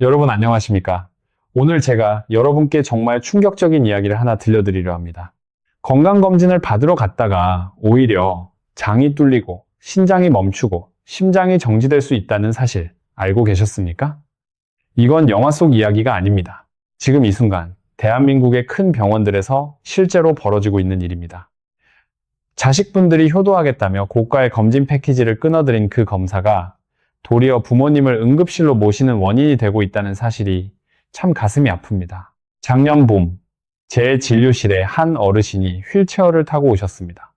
여러분 안녕하십니까? 오늘 제가 여러분께 정말 충격적인 이야기를 하나 들려드리려 합니다. 건강검진을 받으러 갔다가 오히려 장이 뚫리고 신장이 멈추고 심장이 정지될 수 있다는 사실 알고 계셨습니까? 이건 영화 속 이야기가 아닙니다. 지금 이 순간 대한민국의 큰 병원들에서 실제로 벌어지고 있는 일입니다. 자식분들이 효도하겠다며 고가의 검진 패키지를 끊어들인 그 검사가 도리어 부모님을 응급실로 모시는 원인이 되고 있다는 사실이 참 가슴이 아픕니다. 작년 봄, 제 진료실에 한 어르신이 휠체어를 타고 오셨습니다.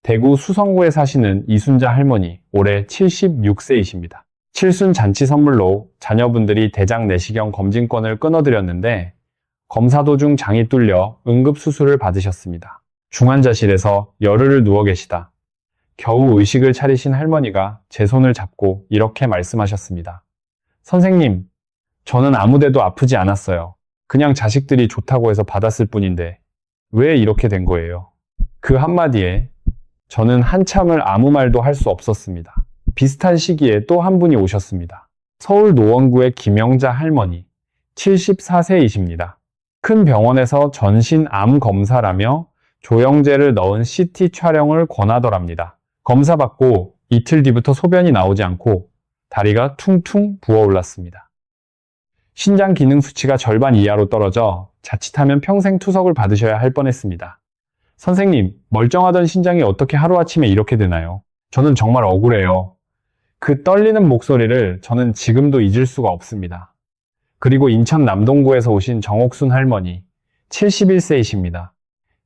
대구 수성구에 사시는 이순자 할머니, 올해 76세이십니다. 칠순 잔치 선물로 자녀분들이 대장 내시경 검진권을 끊어드렸는데 검사 도중 장이 뚫려 응급수술을 받으셨습니다. 중환자실에서 열흘을 누워 계시다 겨우 의식을 차리신 할머니가 제 손을 잡고 이렇게 말씀하셨습니다. 선생님, 저는 아무데도 아프지 않았어요. 그냥 자식들이 좋다고 해서 받았을 뿐인데 왜 이렇게 된 거예요? 그 한마디에 저는 한참을 아무 말도 할 수 없었습니다. 비슷한 시기에 또 한 분이 오셨습니다. 서울 노원구의 김영자 할머니, 74세이십니다. 큰 병원에서 전신 암 검사라며 조영제를 넣은 CT 촬영을 권하더랍니다. 검사 받고 이틀 뒤부터 소변이 나오지 않고 다리가 퉁퉁 부어올랐습니다. 신장 기능 수치가 절반 이하로 떨어져 자칫하면 평생 투석을 받으셔야 할 뻔했습니다. 선생님, 멀쩡하던 신장이 어떻게 하루아침에 이렇게 되나요? 저는 정말 억울해요. 그 떨리는 목소리를 저는 지금도 잊을 수가 없습니다. 그리고 인천 남동구에서 오신 정옥순 할머니, 71세이십니다.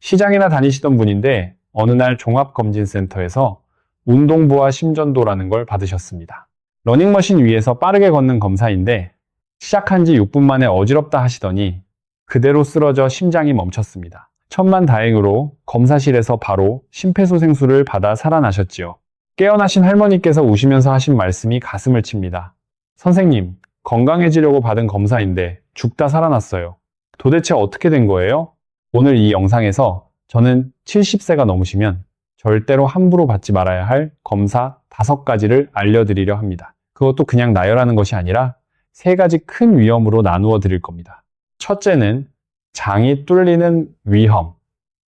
시장이나 다니시던 분인데 어느 날 종합검진센터에서 운동부와 심전도라는 걸 받으셨습니다. 러닝머신 위에서 빠르게 걷는 검사인데 시작한 지 6분 만에 어지럽다 하시더니 그대로 쓰러져 심장이 멈췄습니다. 천만다행으로 검사실에서 바로 심폐소생술을 받아 살아나셨지요. 깨어나신 할머니께서 우시면서 하신 말씀이 가슴을 칩니다. 선생님, 건강해지려고 받은 검사인데 죽다 살아났어요. 도대체 어떻게 된 거예요? 오늘 이 영상에서 저는 70세가 넘으시면 절대로 함부로 받지 말아야 할 검사 5가지를 알려드리려 합니다. 그것도 그냥 나열하는 것이 아니라 3가지 큰 위험으로 나누어 드릴 겁니다. 첫째는 장이 뚫리는 위험,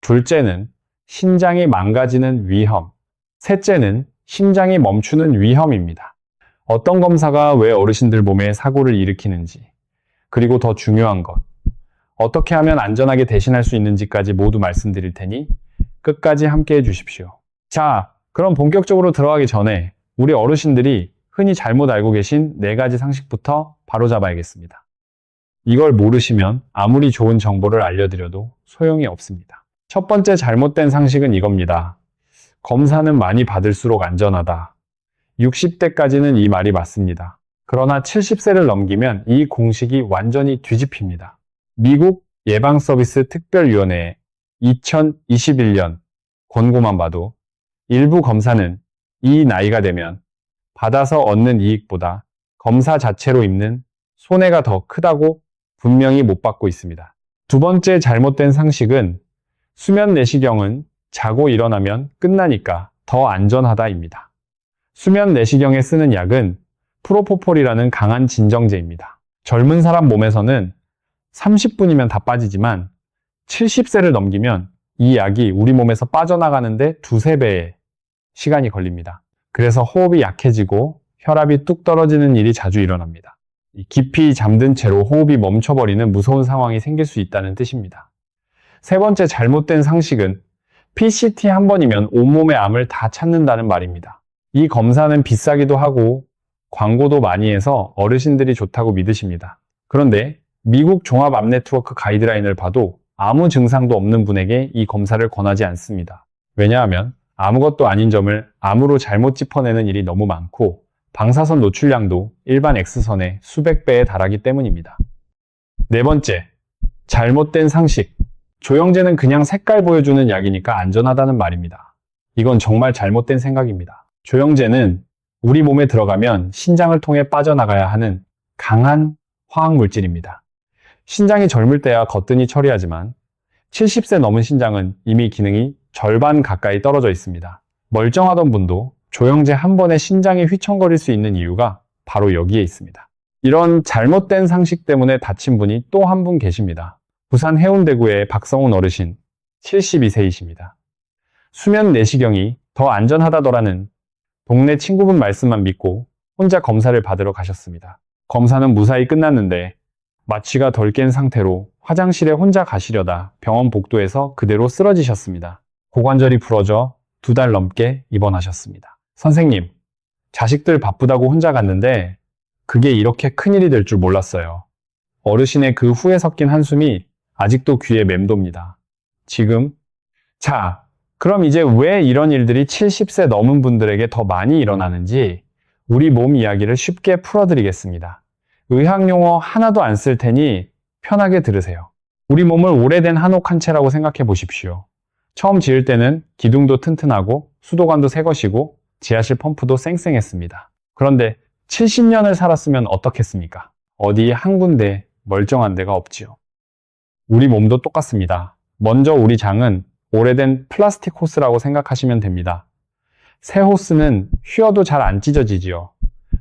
둘째는 신장이 망가지는 위험, 셋째는 심장이 멈추는 위험입니다. 어떤 검사가 왜 어르신들 몸에 사고를 일으키는지, 그리고 더 중요한 것, 어떻게 하면 안전하게 대신할 수 있는지까지 모두 말씀드릴 테니 끝까지 함께 해주십시오. 자, 그럼 본격적으로 들어가기 전에 우리 어르신들이 흔히 잘못 알고 계신 4가지 상식부터 바로잡아야겠습니다. 이걸 모르시면 아무리 좋은 정보를 알려드려도 소용이 없습니다. 첫 번째 잘못된 상식은 이겁니다. 검사는 많이 받을수록 안전하다. 60대까지는 이 말이 맞습니다. 그러나 70세를 넘기면 이 공식이 완전히 뒤집힙니다. 미국 예방서비스 특별위원회의 2021년 권고만 봐도 일부 검사는 이 나이가 되면 받아서 얻는 이익보다 검사 자체로 입는 손해가 더 크다고 분명히 못 받고 있습니다. 두 번째 잘못된 상식은 수면 내시경은 자고 일어나면 끝나니까 더 안전하다입니다. 수면 내시경에 쓰는 약은 프로포폴이라는 강한 진정제입니다. 젊은 사람 몸에서는 30분이면 다 빠지지만 70세를 넘기면 이 약이 우리 몸에서 빠져나가는데 2~3배의 시간이 걸립니다. 그래서 호흡이 약해지고 혈압이 뚝 떨어지는 일이 자주 일어납니다. 깊이 잠든 채로 호흡이 멈춰버리는 무서운 상황이 생길 수 있다는 뜻입니다. 세 번째 잘못된 상식은 PCT 한 번이면 온몸의 암을 다 찾는다는 말입니다. 이 검사는 비싸기도 하고 광고도 많이 해서 어르신들이 좋다고 믿으십니다. 그런데 미국 종합암 네트워크 가이드라인을 봐도 아무 증상도 없는 분에게 이 검사를 권하지 않습니다. 왜냐하면 아무것도 아닌 점을 암으로 잘못 짚어내는 일이 너무 많고 방사선 노출량도 일반 X선의 수백 배에 달하기 때문입니다. 네 번째, 잘못된 상식. 조영제는 그냥 색깔 보여주는 약이니까 안전하다는 말입니다. 이건 정말 잘못된 생각입니다. 조영제는 우리 몸에 들어가면 신장을 통해 빠져나가야 하는 강한 화학물질입니다. 신장이 젊을 때야 거뜬히 처리하지만 70세 넘은 신장은 이미 기능이 절반 가까이 떨어져 있습니다. 멀쩡하던 분도 조영제 한 번에 신장이 휘청거릴 수 있는 이유가 바로 여기에 있습니다. 이런 잘못된 상식 때문에 다친 분이 또 한 분 계십니다. 부산 해운대구의 박성훈 어르신, 72세이십니다. 수면 내시경이 더 안전하다더라는 동네 친구분 말씀만 믿고 혼자 검사를 받으러 가셨습니다. 검사는 무사히 끝났는데 마취가 덜 깬 상태로 화장실에 혼자 가시려다 병원 복도에서 그대로 쓰러지셨습니다. 고관절이 부러져 2달 넘게 입원하셨습니다. 선생님, 자식들 바쁘다고 혼자 갔는데 그게 이렇게 큰일이 될 줄 몰랐어요. 어르신의 그 후에 섞인 한숨이 아직도 귀에 맴돕니다. 지금? 자, 그럼 이제 왜 이런 일들이 70세 넘은 분들에게 더 많이 일어나는지 우리 몸 이야기를 쉽게 풀어드리겠습니다. 의학 용어 하나도 안 쓸 테니 편하게 들으세요. 우리 몸을 오래된 한옥 한 채라고 생각해 보십시오. 처음 지을 때는 기둥도 튼튼하고 수도관도 새 것이고 지하실 펌프도 쌩쌩했습니다. 그런데 70년을 살았으면 어떻겠습니까? 어디 한 군데 멀쩡한 데가 없지요. 우리 몸도 똑같습니다. 먼저 우리 장은 오래된 플라스틱 호스라고 생각하시면 됩니다. 새 호스는 휘어도 잘 안 찢어지지요.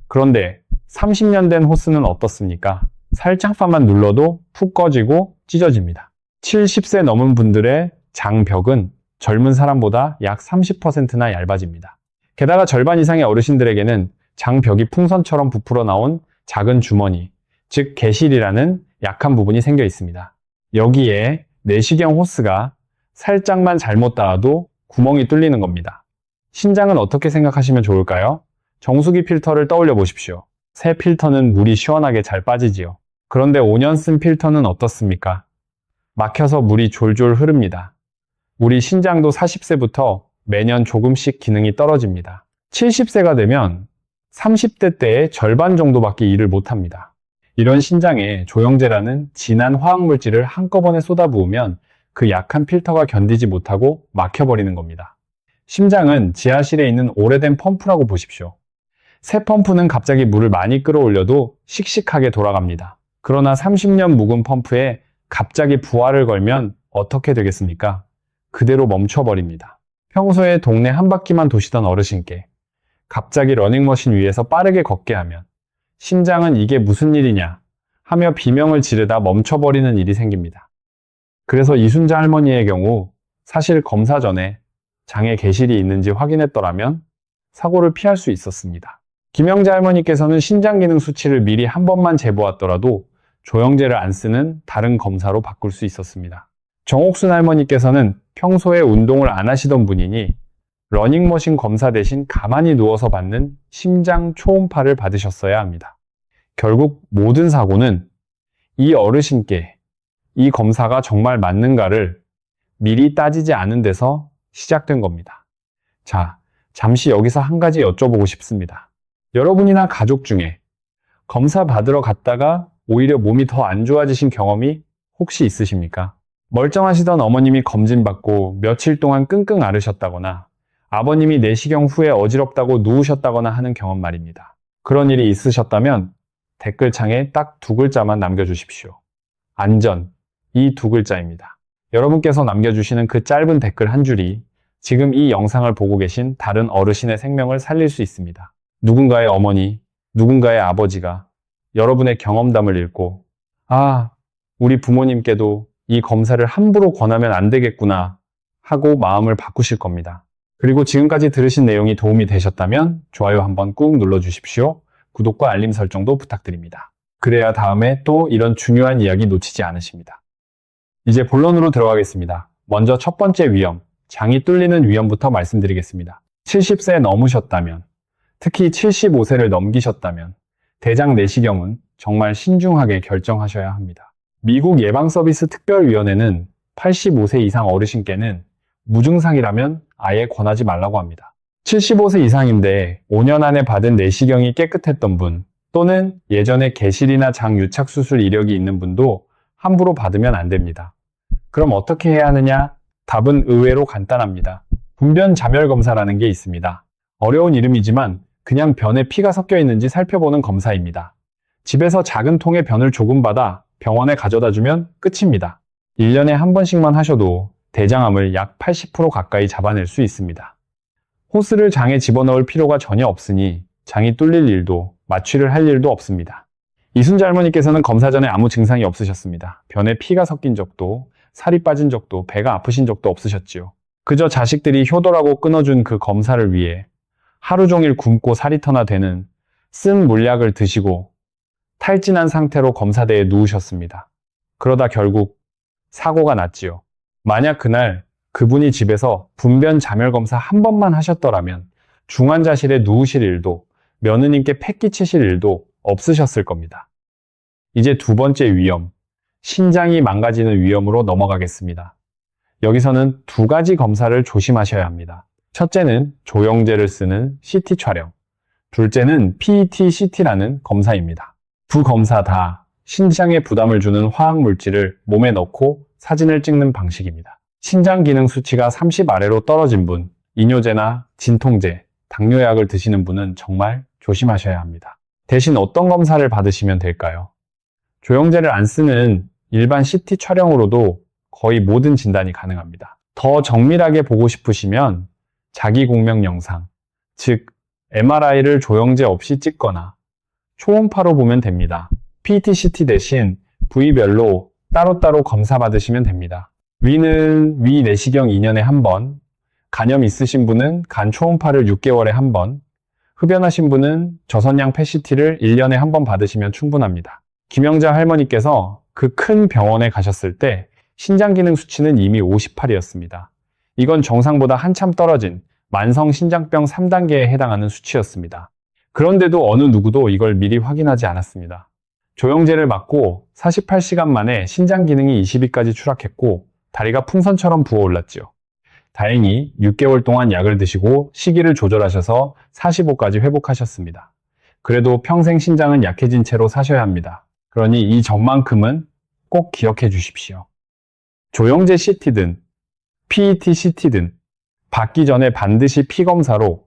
그런데 30년 된 호스는 어떻습니까? 살짝만 눌러도 푹 꺼지고 찢어집니다. 70세 넘은 분들의 장벽은 젊은 사람보다 약 30%나 얇아집니다. 게다가 절반 이상의 어르신들에게는 장벽이 풍선처럼 부풀어 나온 작은 주머니, 즉 개실이라는 약한 부분이 생겨 있습니다. 여기에 내시경 호스가 살짝만 잘못 닿아도 구멍이 뚫리는 겁니다. 신장은 어떻게 생각하시면 좋을까요? 정수기 필터를 떠올려 보십시오. 새 필터는 물이 시원하게 잘 빠지지요. 그런데 5년 쓴 필터는 어떻습니까? 막혀서 물이 졸졸 흐릅니다. 우리 신장도 40세부터 매년 조금씩 기능이 떨어집니다. 70세가 되면 30대 때의 절반 정도밖에 일을 못합니다. 이런 신장에 조영제라는 진한 화학물질을 한꺼번에 쏟아부으면 그 약한 필터가 견디지 못하고 막혀버리는 겁니다. 심장은 지하실에 있는 오래된 펌프라고 보십시오. 새 펌프는 갑자기 물을 많이 끌어올려도 씩씩하게 돌아갑니다. 그러나 30년 묵은 펌프에 갑자기 부하를 걸면 어떻게 되겠습니까? 그대로 멈춰버립니다. 평소에 동네 한 바퀴만 도시던 어르신께 갑자기 러닝머신 위에서 빠르게 걷게 하면 심장은 이게 무슨 일이냐 하며 비명을 지르다 멈춰버리는 일이 생깁니다. 그래서 이순자 할머니의 경우 사실 검사 전에 장에 개실이 있는지 확인했더라면 사고를 피할 수 있었습니다. 김영자 할머니께서는 신장기능 수치를 미리 한 번만 재보았더라도 조영제를 안 쓰는 다른 검사로 바꿀 수 있었습니다. 정옥순 할머니께서는 평소에 운동을 안 하시던 분이니 러닝머신 검사 대신 가만히 누워서 받는 심장 초음파를 받으셨어야 합니다. 결국 모든 사고는 이 어르신께 이 검사가 정말 맞는가를 미리 따지지 않은 데서 시작된 겁니다. 자, 잠시 여기서 한 가지 여쭤보고 싶습니다. 여러분이나 가족 중에 검사 받으러 갔다가 오히려 몸이 더 안 좋아지신 경험이 혹시 있으십니까? 멀쩡하시던 어머님이 검진받고 며칠 동안 끙끙 앓으셨다거나 아버님이 내시경 후에 어지럽다고 누우셨다거나 하는 경험 말입니다. 그런 일이 있으셨다면 댓글창에 딱 2글자만 남겨주십시오. 안전, 이 2글자입니다. 여러분께서 남겨주시는 그 짧은 댓글 한 줄이 지금 이 영상을 보고 계신 다른 어르신의 생명을 살릴 수 있습니다. 누군가의 어머니, 누군가의 아버지가 여러분의 경험담을 읽고 아, 우리 부모님께도 이 검사를 함부로 권하면 안 되겠구나 하고 마음을 바꾸실 겁니다. 그리고 지금까지 들으신 내용이 도움이 되셨다면 좋아요 한번 꾹 눌러주십시오. 구독과 알림 설정도 부탁드립니다. 그래야 다음에 또 이런 중요한 이야기 놓치지 않으십니다. 이제 본론으로 들어가겠습니다. 먼저 첫 번째 위험, 장이 뚫리는 위험부터 말씀드리겠습니다. 70세 넘으셨다면, 특히 75세를 넘기셨다면 대장 내시경은 정말 신중하게 결정하셔야 합니다. 미국 예방서비스 특별위원회는 85세 이상 어르신께는 무증상이라면 아예 권하지 말라고 합니다. 75세 이상인데 5년 안에 받은 내시경이 깨끗했던 분 또는 예전에 개실이나 장 유착 수술 이력이 있는 분도 함부로 받으면 안 됩니다. 그럼 어떻게 해야 하느냐? 답은 의외로 간단합니다. 분변 자멸 검사라는 게 있습니다. 어려운 이름이지만 그냥 변에 피가 섞여 있는지 살펴보는 검사입니다. 집에서 작은 통에 변을 조금 받아 병원에 가져다 주면 끝입니다. 1년에 한 번씩만 하셔도 대장암을 약 80% 가까이 잡아낼 수 있습니다. 호스를 장에 집어넣을 필요가 전혀 없으니 장이 뚫릴 일도 마취를 할 일도 없습니다. 이순자 할머니께서는 검사 전에 아무 증상이 없으셨습니다. 변에 피가 섞인 적도, 살이 빠진 적도, 배가 아프신 적도 없으셨지요. 그저 자식들이 효도라고 끊어준 그 검사를 위해 하루 종일 굶고 살이 터나 되는 쓴 물약을 드시고 탈진한 상태로 검사대에 누우셨습니다. 그러다 결국 사고가 났지요. 만약 그날 그분이 집에서 분변 자멸 검사 한 번만 하셨더라면 중환자실에 누우실 일도 며느님께 패 끼치실 일도 없으셨을 겁니다. 이제 두 번째 위험, 신장이 망가지는 위험으로 넘어가겠습니다. 여기서는 두 가지 검사를 조심하셔야 합니다. 첫째는 조영제를 쓰는 CT 촬영, 둘째는 PET-CT라는 검사입니다. 두 검사 다 신장에 부담을 주는 화학 물질을 몸에 넣고 사진을 찍는 방식입니다. 신장 기능 수치가 30 아래로 떨어진 분, 이뇨제나 진통제, 당뇨약을 드시는 분은 정말 조심하셔야 합니다. 대신 어떤 검사를 받으시면 될까요? 조영제를 안 쓰는 일반 CT 촬영으로도 거의 모든 진단이 가능합니다. 더 정밀하게 보고 싶으시면 자기 공명 영상, 즉 MRI를 조영제 없이 찍거나 초음파로 보면 됩니다. PET-CT 대신 부위별로 따로따로 검사 받으시면 됩니다. 위는 위 내시경 2년에 한 번, 간염 있으신 분은 간 초음파를 6개월에 한 번, 흡연하신 분은 저선양 PET-CT를 1년에 한 번 받으시면 충분합니다. 김영자 할머니께서 그 큰 병원에 가셨을 때 신장 기능 수치는 이미 58이었습니다. 이건 정상보다 한참 떨어진 만성 신장병 3단계에 해당하는 수치였습니다. 그런데도 어느 누구도 이걸 미리 확인하지 않았습니다. 조영제를 맞고 48시간 만에 신장 기능이 20위까지 추락했고 다리가 풍선처럼 부어올랐지요. 다행히 6개월 동안 약을 드시고 시기를 조절하셔서 45까지 회복하셨습니다. 그래도 평생 신장은 약해진 채로 사셔야 합니다. 그러니 이 점만큼은 꼭 기억해 주십시오. 조영제 CT든 PET-CT든 받기 전에 반드시 피검사로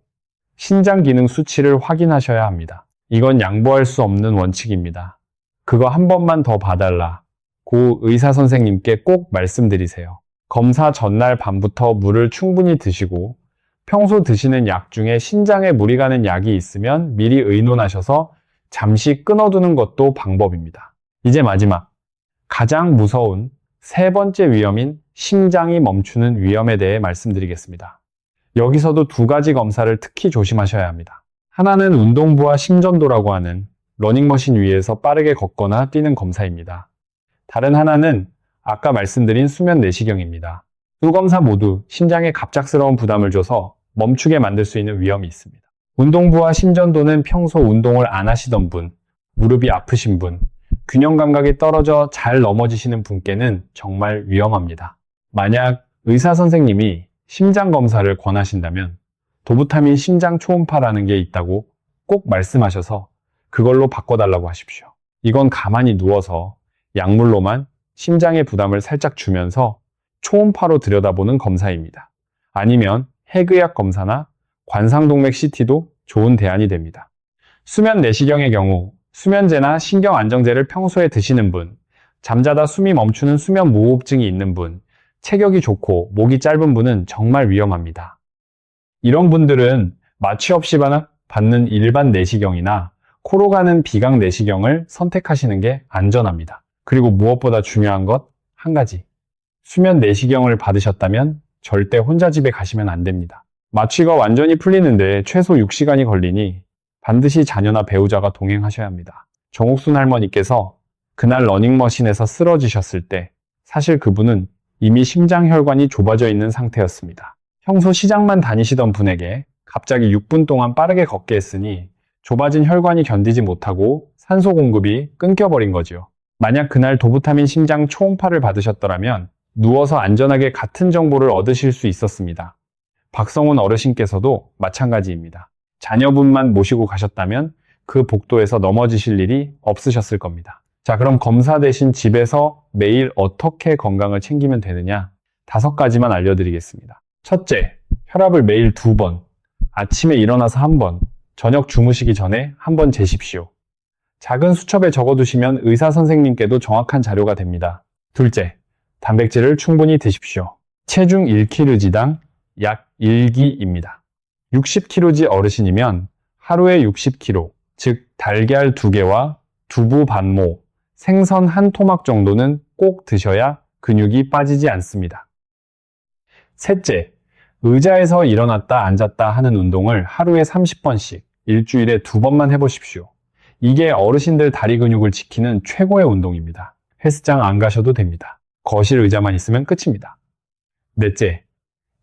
신장 기능 수치를 확인하셔야 합니다. 이건 양보할 수 없는 원칙입니다. 그거 한 번만 더 봐달라고 의사 선생님께 꼭 말씀드리세요. 검사 전날 밤부터 물을 충분히 드시고 평소 드시는 약 중에 신장에 무리 가는 약이 있으면 미리 의논하셔서 잠시 끊어두는 것도 방법입니다. 이제 마지막, 가장 무서운 세 번째 위험인 심장이 멈추는 위험에 대해 말씀드리겠습니다. 여기서도 두 가지 검사를 특히 조심하셔야 합니다. 하나는 운동부와 심전도라고 하는 러닝머신 위에서 빠르게 걷거나 뛰는 검사입니다. 다른 하나는 아까 말씀드린 수면 내시경입니다. 두 검사 모두 심장에 갑작스러운 부담을 줘서 멈추게 만들 수 있는 위험이 있습니다. 운동부와 심전도는 평소 운동을 안 하시던 분, 무릎이 아프신 분, 균형 감각이 떨어져 잘 넘어지시는 분께는 정말 위험합니다. 만약 의사 선생님이 심장 검사를 권하신다면 도부타민 심장 초음파라는 게 있다고 꼭 말씀하셔서 그걸로 바꿔달라고 하십시오. 이건 가만히 누워서 약물로만 심장의 부담을 살짝 주면서 초음파로 들여다보는 검사입니다. 아니면 핵의학 검사나 관상동맥 CT도 좋은 대안이 됩니다. 수면 내시경의 경우 수면제나 신경안정제를 평소에 드시는 분, 잠자다 숨이 멈추는 수면 무호흡증이 있는 분, 체격이 좋고 목이 짧은 분은 정말 위험합니다. 이런 분들은 마취 없이 받는 일반 내시경이나 코로 가는 비강 내시경을 선택하시는 게 안전합니다. 그리고 무엇보다 중요한 것 한 가지. 수면 내시경을 받으셨다면 절대 혼자 집에 가시면 안 됩니다. 마취가 완전히 풀리는데 최소 6시간이 걸리니 반드시 자녀나 배우자가 동행하셔야 합니다. 정옥순 할머니께서 그날 러닝머신에서 쓰러지셨을 때 사실 그분은 이미 심장혈관이 좁아져 있는 상태였습니다. 평소 시장만 다니시던 분에게 갑자기 6분 동안 빠르게 걷게 했으니 좁아진 혈관이 견디지 못하고 산소 공급이 끊겨버린 거지요. 만약 그날 도부타민 심장 초음파를 받으셨더라면 누워서 안전하게 같은 정보를 얻으실 수 있었습니다. 박성훈 어르신께서도 마찬가지입니다. 자녀분만 모시고 가셨다면 그 복도에서 넘어지실 일이 없으셨을 겁니다. 자, 그럼 검사 대신 집에서 매일 어떻게 건강을 챙기면 되느냐? 5가지만 알려드리겠습니다. 첫째, 혈압을 매일 2번, 아침에 일어나서 1번, 저녁 주무시기 전에 1번 재십시오. 작은 수첩에 적어두시면 의사 선생님께도 정확한 자료가 됩니다. 둘째, 단백질을 충분히 드십시오. 체중 1kg당 약 1기입니다. 60kg 어르신이면 하루에 60kg, 즉 달걀 2개와 두부 반모, 생선 한 토막 정도는 꼭 드셔야 근육이 빠지지 않습니다. 셋째, 의자에서 일어났다 앉았다 하는 운동을 하루에 30번씩 일주일에 2번만 해보십시오. 이게 어르신들 다리 근육을 지키는 최고의 운동입니다. 헬스장 안 가셔도 됩니다. 거실 의자만 있으면 끝입니다. 넷째,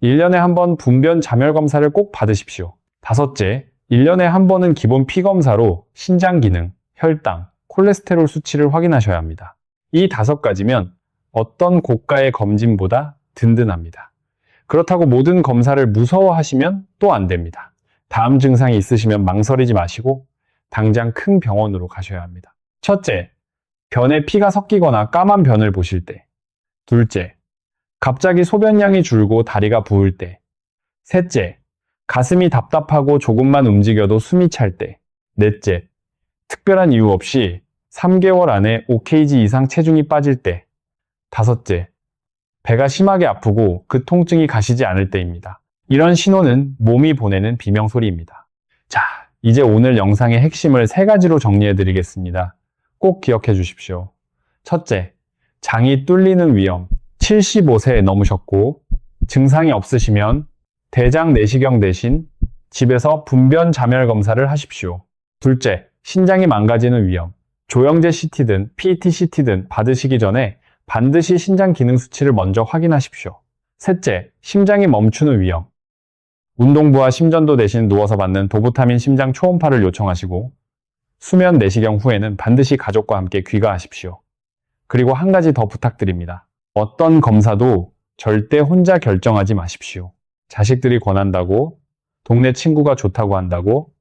1년에 한 번 분변 자멸 검사를 꼭 받으십시오. 다섯째, 1년에 한 번은 기본 피 검사로 신장 기능, 혈당, 콜레스테롤 수치를 확인하셔야 합니다. 이 5가지면 어떤 고가의 검진보다 든든합니다. 그렇다고 모든 검사를 무서워하시면 또 안 됩니다. 다음 증상이 있으시면 망설이지 마시고 당장 큰 병원으로 가셔야 합니다. 첫째, 변에 피가 섞이거나 까만 변을 보실 때. 둘째, 갑자기 소변량이 줄고 다리가 부을 때. 셋째, 가슴이 답답하고 조금만 움직여도 숨이 찰 때. 넷째, 특별한 이유 없이 3개월 안에 5kg 이상 체중이 빠질 때. 다섯째, 배가 심하게 아프고 그 통증이 가시지 않을 때입니다. 이런 신호는 몸이 보내는 비명소리입니다. 자, 이제 오늘 영상의 핵심을 3가지로 정리해 드리겠습니다. 꼭 기억해 주십시오. 첫째, 장이 뚫리는 위험. 75세 넘으셨고 증상이 없으시면 대장 내시경 대신 집에서 분변 자멸 검사를 하십시오. 둘째, 신장이 망가지는 위험. 조영제 CT든 PET CT든 받으시기 전에 반드시 신장 기능 수치를 먼저 확인하십시오. 셋째, 심장이 멈추는 위험. 운동부와 심전도 대신 누워서 받는 도부타민 심장 초음파를 요청하시고 수면 내시경 후에는 반드시 가족과 함께 귀가하십시오. 그리고 한 가지 더 부탁드립니다. 어떤 검사도 절대 혼자 결정하지 마십시오. 자식들이 권한다고, 동네 친구가 좋다고 한다고,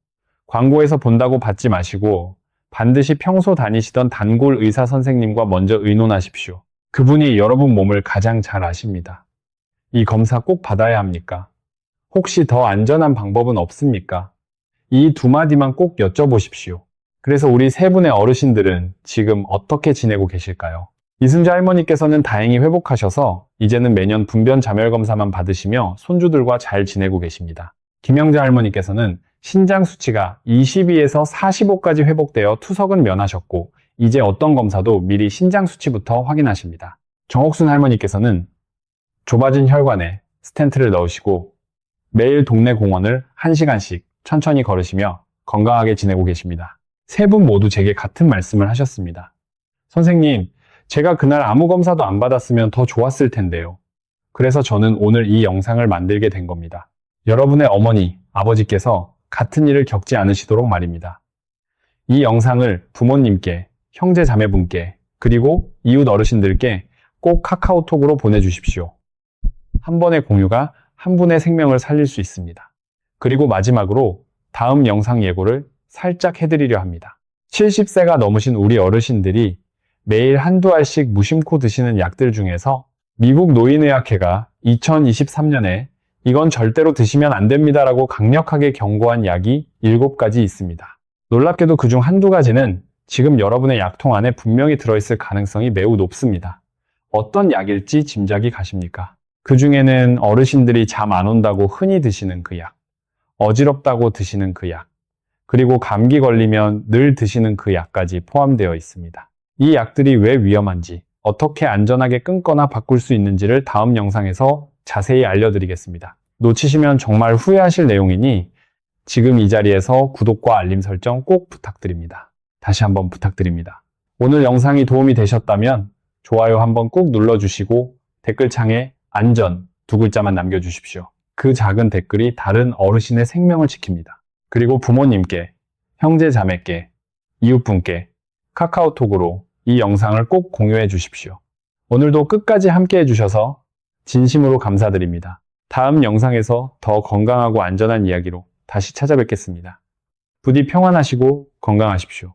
광고에서 본다고 받지 마시고 반드시 평소 다니시던 단골 의사 선생님과 먼저 의논하십시오. 그분이 여러분 몸을 가장 잘 아십니다. 이 검사 꼭 받아야 합니까? 혹시 더 안전한 방법은 없습니까? 이 2마디만 꼭 여쭤보십시오. 그래서 우리 3분의 어르신들은 지금 어떻게 지내고 계실까요? 이순자 할머니께서는 다행히 회복하셔서 이제는 매년 분변 자멸 검사만 받으시며 손주들과 잘 지내고 계십니다. 김영자 할머니께서는 신장 수치가 22에서 45까지 회복되어 투석은 면하셨고 이제 어떤 검사도 미리 신장 수치부터 확인하십니다. 정옥순 할머니께서는 좁아진 혈관에 스텐트를 넣으시고 매일 동네 공원을 1시간씩 천천히 걸으시며 건강하게 지내고 계십니다. 3분 모두 제게 같은 말씀을 하셨습니다. 선생님, 제가 그날 아무 검사도 안 받았으면 더 좋았을 텐데요. 그래서 저는 오늘 이 영상을 만들게 된 겁니다. 여러분의 어머니, 아버지께서 같은 일을 겪지 않으시도록 말입니다. 이 영상을 부모님께, 형제 자매분께, 그리고 이웃 어르신들께 꼭 카카오톡으로 보내주십시오. 한 번의 공유가 한 분의 생명을 살릴 수 있습니다. 그리고 마지막으로 다음 영상 예고를 살짝 해드리려 합니다. 70세가 넘으신 우리 어르신들이 매일 한두 알씩 무심코 드시는 약들 중에서 미국 노인의학회가 2023년에 이건 절대로 드시면 안 됩니다라고 강력하게 경고한 약이 7가지 있습니다. 놀랍게도 그중 한두 가지는 지금 여러분의 약통 안에 분명히 들어있을 가능성이 매우 높습니다. 어떤 약일지 짐작이 가십니까? 그 중에는 어르신들이 잠 안 온다고 흔히 드시는 그 약, 어지럽다고 드시는 그 약, 그리고 감기 걸리면 늘 드시는 그 약까지 포함되어 있습니다. 이 약들이 왜 위험한지, 어떻게 안전하게 끊거나 바꿀 수 있는지를 다음 영상에서 자세히 알려드리겠습니다. 놓치시면 정말 후회하실 내용이니 지금 이 자리에서 구독과 알림 설정 꼭 부탁드립니다. 다시 한번 부탁드립니다. 오늘 영상이 도움이 되셨다면 좋아요 한번 꾹 눌러주시고 댓글창에 안전 2글자만 남겨주십시오. 그 작은 댓글이 다른 어르신의 생명을 지킵니다. 그리고 부모님께, 형제 자매께, 이웃분께 카카오톡으로 이 영상을 꼭 공유해 주십시오. 오늘도 끝까지 함께 해주셔서 진심으로 감사드립니다. 다음 영상에서 더 건강하고 안전한 이야기로 다시 찾아뵙겠습니다. 부디 평안하시고 건강하십시오.